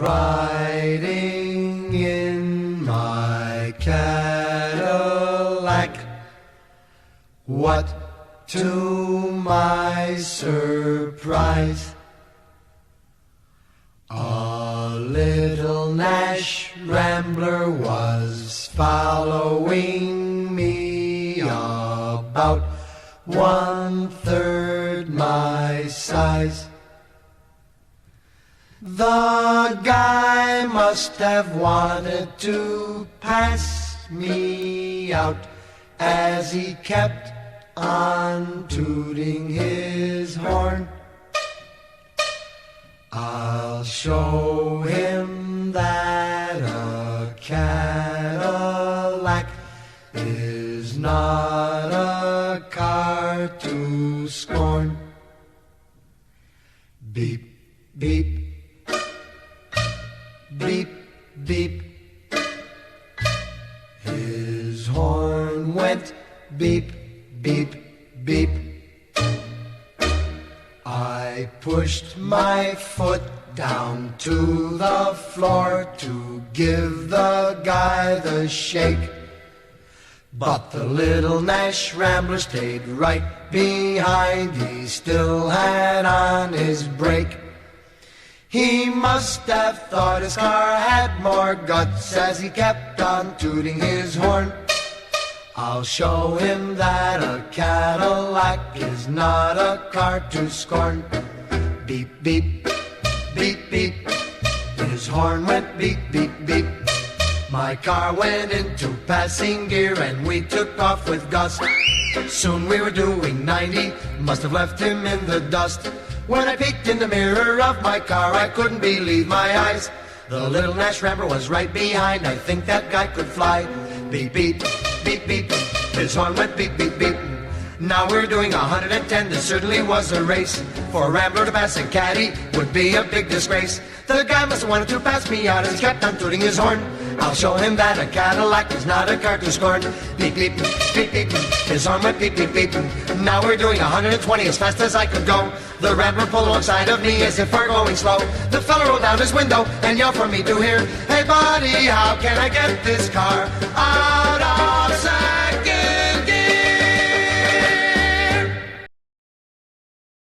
riding in my Cadillac. What to my surprise, a little Nash Rambler was following me, about 1/3 my size. The guy must have wanted to pass me out, as he kept on tooting his horn. I'll show him that a Cadillac is not a car to scorn. Beep, beep, beep, beep. His horn went beep, beep, beep. I pushed my foot down to the floor to give the guy the shake, but the little Nash Rambler stayed right behind. He still had on his brake. He must have thought his car had more guts, as he kept on tooting his horn. I'll show him that a Cadillac is not a car to scorn. Beep, beep, beep, beep. His horn went beep, beep, beep. My car went into passing gear and we took off with gust. Soon we were doing 90, must have left him in the dust. When I peeked in the mirror of my car, I couldn't believe my eyes. The little Nash Rambler was right behind. I think that guy could fly. Beep, beep, beep, beep. His horn went beep, beep, beep. Now we're doing 110. This certainly was a race. For a Rambler to pass a Caddy would be a big disgrace. The guy must have wanted to pass me out as he kept on tooting his horn. I'll show him that a Cadillac is not a car to scorn. Beep, beep, beep, beep. His horn went beep, beep, beep. Now we're doing 120 as fast as I could go. The Rambler pulled alongside of me as if we're going slow. The fella rolled down his window and yelled for me to hear, "Hey buddy, how can I get this car out of